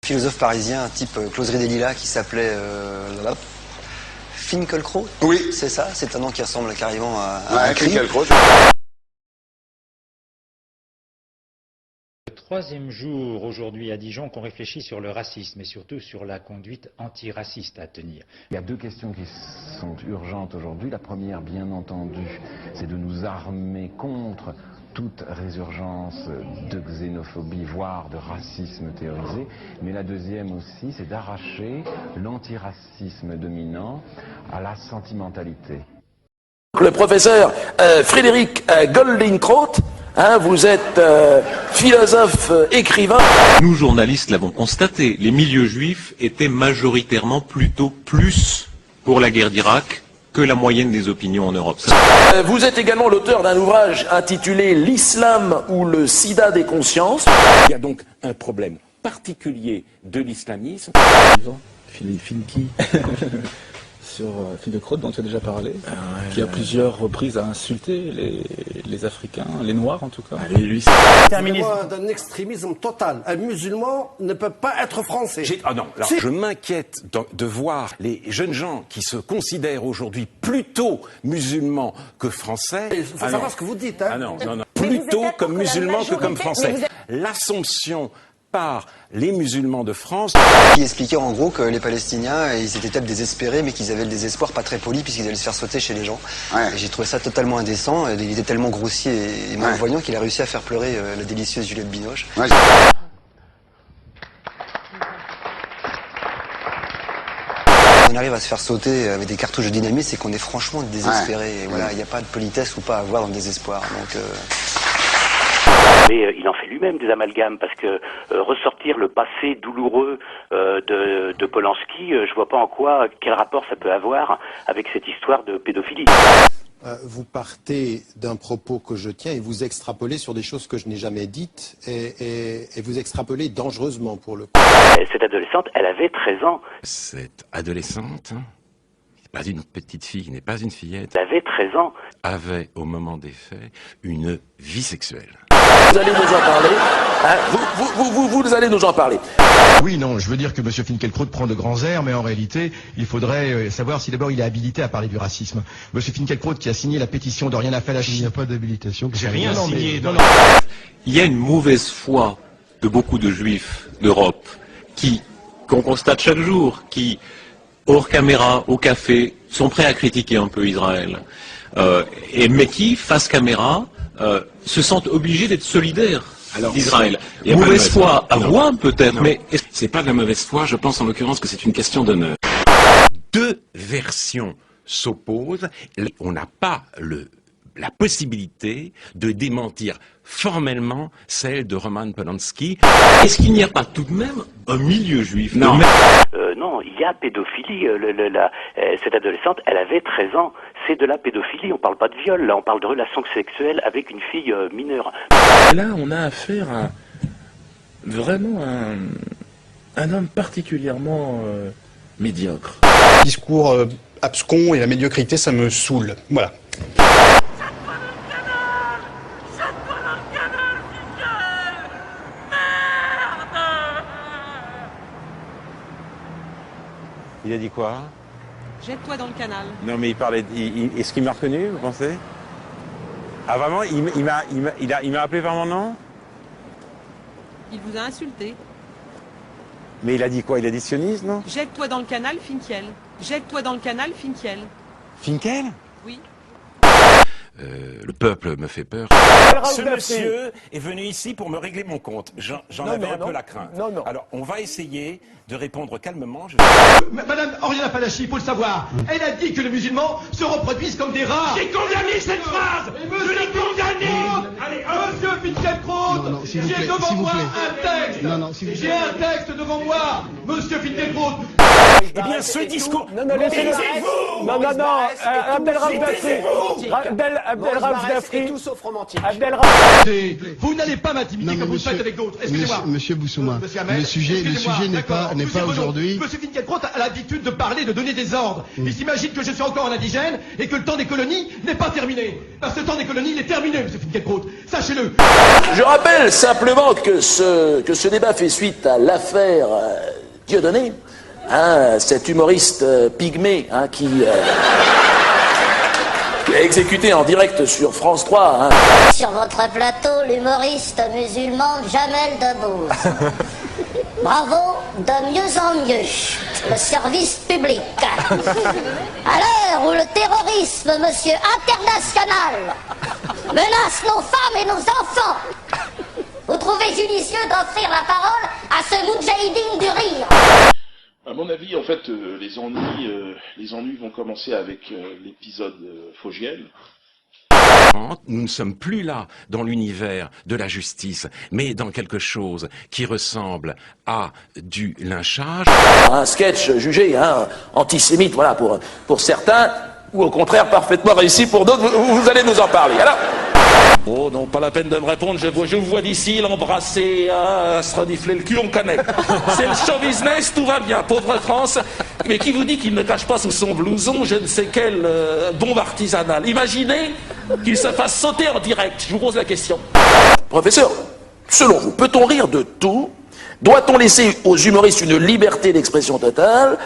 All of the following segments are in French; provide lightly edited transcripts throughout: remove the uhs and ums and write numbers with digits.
philosophe parisien, un type closerie des Lilas qui s'appelait Finkielkraut. Oui. C'est ça, c'est un nom qui ressemble carrément à un cri. Finkielkraut. Le troisième jour aujourd'hui à Dijon qu'on réfléchit sur le racisme et surtout sur la conduite antiraciste à tenir. Il y a deux questions qui sont urgentes aujourd'hui. La première, bien entendu, c'est de nous armer contre toute résurgence de xénophobie, voire de racisme théorisé. Mais la deuxième aussi, c'est d'arracher l'antiracisme dominant à la sentimentalité. Le professeur Frédéric Goldingkraut, vous êtes philosophe, écrivain. Nous, journalistes, l'avons constaté. Les milieux juifs étaient majoritairement plutôt plus pour la guerre d'Irak que la moyenne des opinions en Europe. Vous êtes également l'auteur d'un ouvrage intitulé « L'islam ou le sida des consciences ». Il y a donc un problème particulier de l'islamisme. Finki sur Finkielkraut, dont tu as déjà parlé, qui à plusieurs reprises a insulté les Africains, les Noirs en tout cas. C'est d'un extrémisme total. Un musulman ne peut pas être français. Je m'inquiète de voir les jeunes gens qui se considèrent aujourd'hui plutôt musulmans que français. Il faut savoir ce que vous dites. Plutôt comme musulmans que comme français. L'assomption par les musulmans de France. Qui expliquait en gros que les Palestiniens, ils étaient peut-être désespérés, mais qu'ils avaient le désespoir pas très poli puisqu'ils allaient se faire sauter chez les gens. Ouais. Et j'ai trouvé ça totalement indécent. Il était tellement grossier et malvoyant qu'il a réussi à faire pleurer la délicieuse Juliette Binoche. Ouais. On arrive à se faire sauter avec des cartouches de dynamite, c'est qu'on est franchement désespéré. Et voilà, il n'y a pas de politesse ou pas à avoir dans le désespoir. Donc, Mais il en fait lui-même des amalgames, parce que ressortir le passé douloureux de Polanski, je vois pas en quoi, quel rapport ça peut avoir avec cette histoire de pédophilie. Vous partez d'un propos que je tiens et vous extrapolez sur des choses que je n'ai jamais dites et vous extrapolez dangereusement pour le coup. Cette adolescente, elle avait 13 ans. Cette adolescente, pas une petite fille, n'est pas une fillette, Elle avait 13 ans. avait au moment des faits une vie sexuelle. Vous allez nous en parler. Vous allez nous en parler. Oui, non, je veux dire que M. Finkielkraut prend de grands airs, mais en réalité, il faudrait savoir si d'abord il est habilité à parler du racisme. M. Finkielkraut qui a signé la pétition d'Oriana Fallachi. Il n'y a pas d'habilitation. J'ai rien signé. Il y a une mauvaise foi de beaucoup de juifs d'Europe qu'on constate chaque jour, qui, hors caméra, au café, sont prêts à critiquer un peu Israël. Mais qui, face caméra, se sentent obligés d'être solidaires d'Israël. Mauvaise foi à voir peut-être, mais c'est pas de la mauvaise foi, je pense en l'occurrence que c'est une question d'honneur. Deux versions s'opposent, on n'a pas la possibilité de démentir formellement celle de Roman Polanski. Est-ce qu'il n'y a pas tout de même un milieu juif? Non, il y a pédophilie. Cette adolescente, elle avait 13 ans. C'est de la pédophilie. On parle pas de viol, là, on parle de relation sexuelle avec une fille mineure. Là, on a affaire à vraiment un homme particulièrement médiocre. Le discours abscon et la médiocrité, ça me saoule. Voilà. Il a dit quoi? Jette-toi dans le canal. Non mais il parlait. Est-ce qu'il m'a reconnu, vous pensez? Ah vraiment? Il m'a appelé par mon nom? Il vous a insulté. Mais il a dit quoi? Il a dit sioniste, non? Jette-toi dans le canal, Finkiel. Jette-toi dans le canal, Finkiel. Finkiel? Oui. Le peuple me fait peur. Ce monsieur est venu ici pour me régler mon compte. J'en avais un peu la crainte. Alors, on va essayer de répondre calmement. Madame Oriana Fallachi, il faut le savoir, elle a dit que les musulmans se reproduisent comme des rats. J'ai condamné cette phrase. Je l'ai condamné. Allez, Monsieur Finkielkraut, j'ai devant moi un texte. J'ai un texte devant moi, Monsieur Finkielkraut. Eh bien, ce discours... Non, non, laissez-le. Non, non, non, Abdel Rauf Dafri. Tout sauf romantique. Vous n'allez pas m'intimider comme vous le faites avec d'autres. Excusez-moi. Monsieur Boussouma, le sujet n'est pas aujourd'hui... Monsieur Finkielkraut a l'habitude de parler, de donner des ordres. Il s'imagine que je suis encore un indigène et que le temps des colonies n'est pas terminé. Parce que le temps des colonies, il est terminé, monsieur Finkielkraut. Sachez-le. Je rappelle simplement que ce débat fait suite à l'affaire Dieudonné, hein, cet humoriste pygmée qui est exécuté en direct sur France 3. Hein. Sur votre plateau, l'humoriste musulman Jamel Debbouze. Bravo, de mieux en mieux, le service public. À l'heure où le terrorisme, monsieur international, menace nos femmes et nos enfants, vous trouvez judicieux d'offrir la parole à ce moudjahidine du rire? À mon avis, en fait, les ennuis vont commencer avec l'épisode Fogiel. Nous ne sommes plus là dans l'univers de la justice, mais dans quelque chose qui ressemble à du lynchage. Un sketch jugé antisémite, voilà, pour certains, ou au contraire parfaitement réussi pour d'autres, vous allez nous en parler. Alors, oh non, pas la peine de me répondre, je vous vois d'ici l'embrasser, se renifler le cul, on connaît. C'est le show business, tout va bien, pauvre France. Mais qui vous dit qu'il ne cache pas sous son blouson je ne sais quelle bombe artisanale? Imaginez qu'il se fasse sauter en direct, je vous pose la question. Professeur, selon vous, peut-on rire de tout? Doit-on laisser aux humoristes une liberté d'expression totale?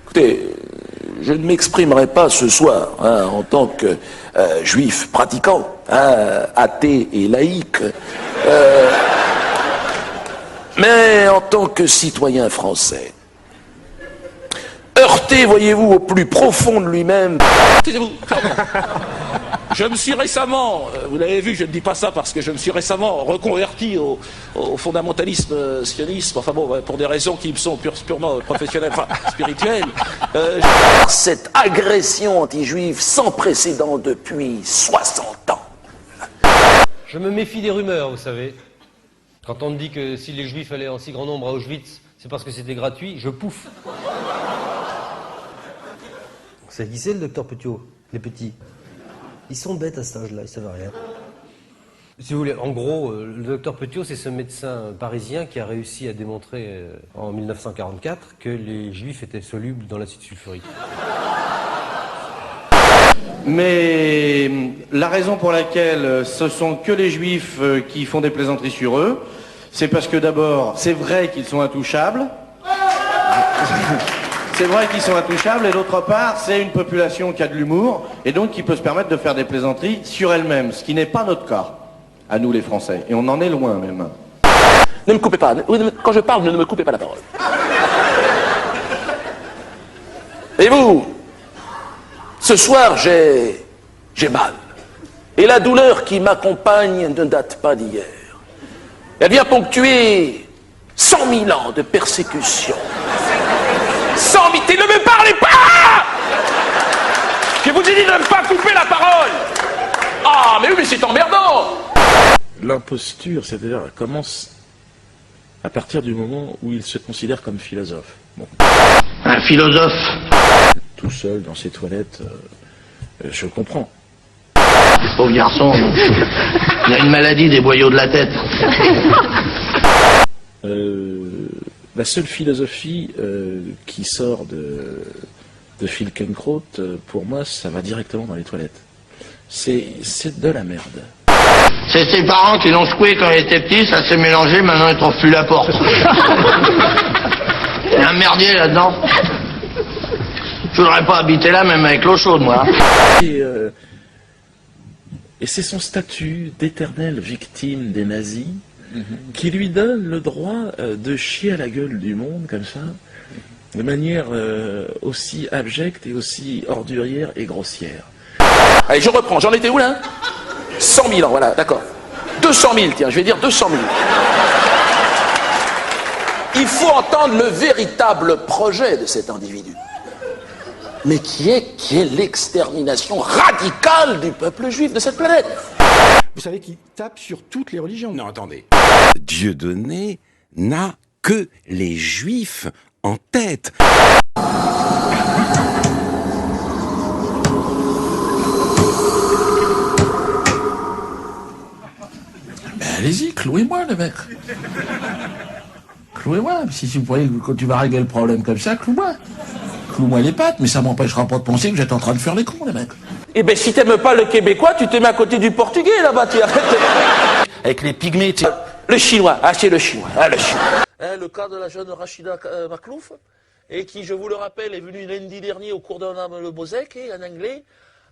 Écoutez, je ne m'exprimerai pas ce soir en tant que juif pratiquant, athée et laïque, mais en tant que citoyen français. Heurté, voyez-vous, au plus profond de lui-même. Taisez-vous. Je me suis récemment, vous l'avez vu, je ne dis pas ça parce que je me suis récemment reconverti au fondamentalisme sionisme, enfin bon, pour des raisons qui me sont purement professionnelles, enfin spirituelles. Cette agression anti-juive sans précédent depuis 60 ans. Je me méfie des rumeurs, vous savez. Quand on me dit que si les juifs allaient en si grand nombre à Auschwitz, c'est parce que c'était gratuit, je pouffe. Vous savez qui c'est, le docteur Petiot? Les petits. Ils sont bêtes à cet âge-là, ils savent rien. Si vous voulez, en gros, le docteur Petiot, c'est ce médecin parisien qui a réussi à démontrer en 1944 que les juifs étaient solubles dans l'acide sulfurique. Mais la raison pour laquelle ce sont que les juifs qui font des plaisanteries sur eux, c'est parce que d'abord, c'est vrai qu'ils sont intouchables. C'est vrai qu'ils sont intouchables, et d'autre part, c'est une population qui a de l'humour, et donc qui peut se permettre de faire des plaisanteries sur elle-même, ce qui n'est pas notre cas, à nous les Français, et on en est loin même. Ne me coupez pas, quand je parle, ne me coupez pas la parole. Et vous, ce soir, j'ai mal. Et la douleur qui m'accompagne ne date pas d'hier. Elle vient ponctuer 100 000 ans de persécution. 100 000... Ne me parlez pas! Je vous ai dit de ne pas couper la parole! Ah, mais oui, mais c'est emmerdant! L'imposture, c'est-à-dire, commence à partir du moment où il se considère comme philosophe. Bon. Un philosophe? Tout seul, dans ses toilettes, je comprends. Pauvre garçon, il a une maladie des boyaux de la tête. La seule philosophie qui sort de Finkielkraut, pour moi, ça va directement dans les toilettes. C'est de la merde. C'est ses parents qui l'ont secoué quand il était petit, ça s'est mélangé, maintenant il trouve plus la porte. Il y a un merdier là-dedans. Je voudrais pas habiter là, même avec l'eau chaude, moi. Et c'est son statut d'éternelle victime des nazis qui lui donne le droit de chier à la gueule du monde, comme ça, de manière aussi abjecte et aussi ordurière et grossière. Allez, je reprends, j'en étais où là? 100 000 ans, voilà, d'accord. 200 000, tiens, je vais dire 200 000. Il faut entendre le véritable projet de cet individu. Mais qui est l'extermination radicale du peuple juif de cette planète. Vous savez qu'il tape sur toutes les religions. Non, attendez. Dieudonné n'a que les juifs en tête. Ben allez-y, clouez-moi le mec. Clouez-moi. Si vous voyez que tu vas régler le problème comme ça, cloue-moi. Cloue-moi les pattes, mais ça m'empêchera pas de penser que vous êtes en train de faire les cons, les mecs. Eh ben, si t'aimes pas le québécois, tu te mets à côté du portugais, là-bas, tu arrêtes. Avec les pygmées, tu... Le chinois, c'est le chinois, le chinois. Le cas de la jeune Rachida Maklouf, et qui, je vous le rappelle, est venue lundi dernier au cours d'un âme le Bozek, en anglais,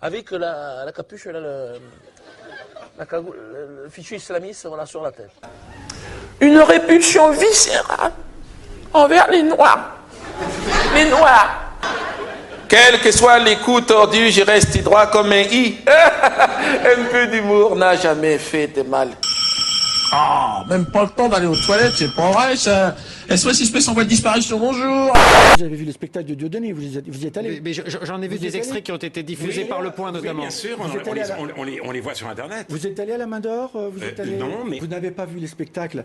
avec la capuche, là, le fichu islamiste, voilà, sur la tête. Une répulsion viscérale envers les Noirs. Les Noirs. Quels que soient les coups tordus, je reste droit comme un i. Un peu d'humour n'a jamais fait de mal. Ah, même pas le temps d'aller aux toilettes, c'est pas vrai ça. SOS Espèce en voie de disparition, bonjour. Vous avez vu le spectacle de Dieudonné, vous y êtes allé? Mais j'en ai vu des extraits qui ont été diffusés par Le Point notamment. Oui, bien sûr, on les voit sur Internet. Vous êtes allé à la Main d'Or? Non, mais... Vous n'avez pas vu les spectacles.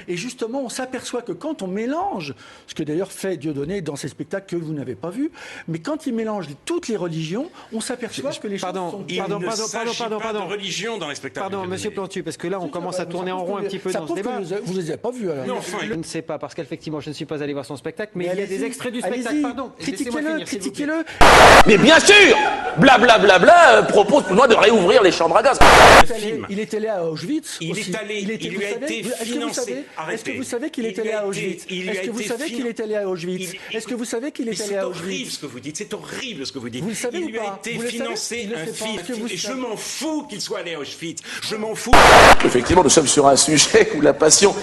Et justement, on s'aperçoit que quand on mélange, ce que d'ailleurs fait Dieudonné dans ses spectacles que vous n'avez pas vus, mais quand il mélange toutes les religions, on s'aperçoit que les choses sont... Pardon, de religion dans les spectacles. Pardon, monsieur Plantu, parce que là, on commence à tourner en rond un petit peu dans ce débat. Vous les avez pas vus alors? Non, enfin, je ne sais pas, parce qu'effectivement, je ne suis pas allé voir son spectacle, mais il y a des extraits du spectacle, pardon. Critiquez-le. Mais bien sûr, blablabla propose pour moi de réouvrir les chambres à gaz. Il est allé à Auschwitz. Il lui a été financé. Est-ce que vous savez qu'il est allé à Auschwitz? Est-ce que vous savez qu'il est allé à Auschwitz? Est-ce que vous savez qu'il est allé à Auschwitz? C'est horrible ce que vous dites. Vous le savez ou pas? Il lui a été financé un film. Et je m'en fous qu'il soit allé à Auschwitz. Je m'en fous. Effectivement, nous sommes sur un sujet où la passion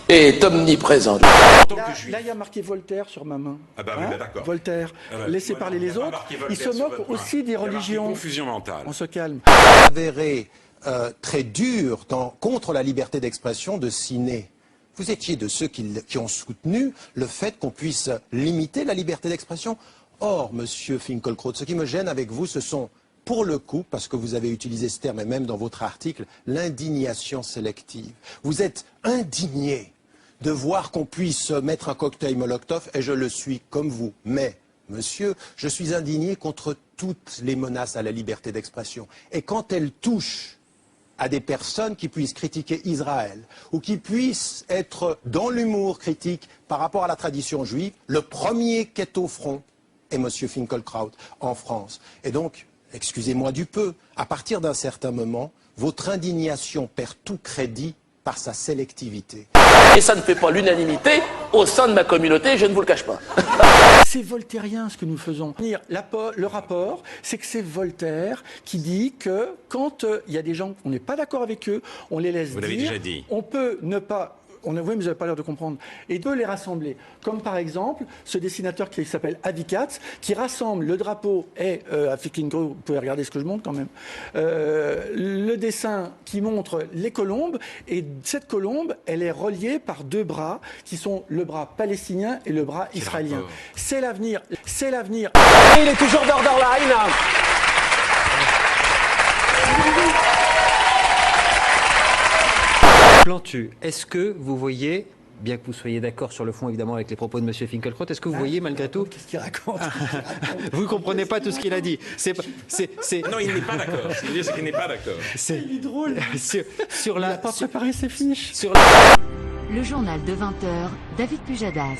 est omniprésente. Là, il y a marqué Voltaire sur ma main. Ah bah oui, d'accord. Voltaire. Laissez parler les autres. Il se moque aussi des religions. Confusion mentale. On se calme. Avéré très dur contre la liberté d'expression de Ciné. Vous étiez de ceux qui ont soutenu le fait qu'on puisse limiter la liberté d'expression. Or, monsieur Finkielkraut, ce qui me gêne avec vous, ce sont, pour le coup, parce que vous avez utilisé ce terme, et même dans votre article, l'indignation sélective. Vous êtes indigné de voir qu'on puisse mettre un cocktail Molotov, et je le suis comme vous. Mais, monsieur, je suis indigné contre toutes les menaces à la liberté d'expression. Et quand elles touchent à des personnes qui puissent critiquer Israël, ou qui puissent être dans l'humour critique par rapport à la tradition juive, le premier qui est au front est monsieur Finkielkraut en France. Et donc, excusez-moi du peu, à partir d'un certain moment, votre indignation perd tout crédit par sa sélectivité. Et ça ne fait pas l'unanimité au sein de ma communauté, je ne vous le cache pas. C'est voltairien ce que nous faisons. Le rapport, c'est que c'est Voltaire qui dit que quand il y a des gens, on n'est pas d'accord avec eux, on les laisse dire. Vous l'avez déjà dit. On peut ne pas... Oui, mais vous n'avez pas l'air de comprendre. Et peut les rassembler. Comme par exemple, ce dessinateur qui s'appelle Avicat, qui rassemble le drapeau et vous pouvez regarder ce que je montre quand même, le dessin qui montre les colombes. Et cette colombe, elle est reliée par deux bras, qui sont le bras palestinien et le bras israélien. C'est l'avenir. C'est l'avenir. Il est toujours borderline. Plantu, est-ce que vous voyez, bien que vous soyez d'accord sur le fond évidemment avec les propos de M. Finkielkraut, est-ce que vous voyez malgré tout... Qu'est-ce qu'il raconte? Vous ne comprenez pas tout ce qu'il a dit. Non, il n'est pas d'accord. C'est qu'il n'est pas d'accord. Il est drôle. Il n'a pas préparé ses fiches. Le journal de 20h, David Pujadas.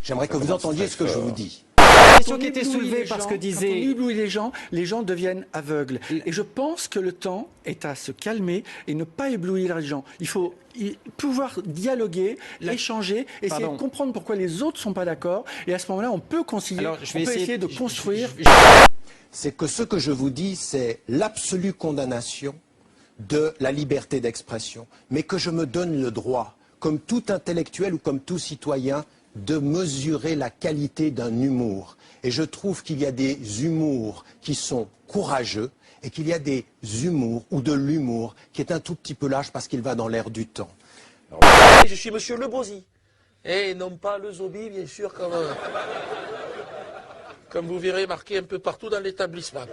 J'aimerais que vous entendiez ce que je vous dis. La question qui était soulevée parce que disait... Quand on éblouit les gens deviennent aveugles. Et je pense que le temps est à se calmer et ne pas éblouir les gens. Il faut pouvoir dialoguer, échanger, essayer de comprendre pourquoi les autres ne sont pas d'accord. Et à ce moment-là, on peut concilier, on peut essayer de construire. C'est que ce que je vous dis, c'est l'absolue condamnation de la liberté d'expression. Mais que je me donne le droit, comme tout intellectuel ou comme tout citoyen, de mesurer la qualité d'un humour. Et je trouve qu'il y a des humours qui sont courageux et qu'il y a des humours ou de l'humour qui est un tout petit peu lâche parce qu'il va dans l'air du temps. Je suis monsieur Le Bosy. Et non pas le zombie, bien sûr, comme vous verrez marqué un peu partout dans l'établissement.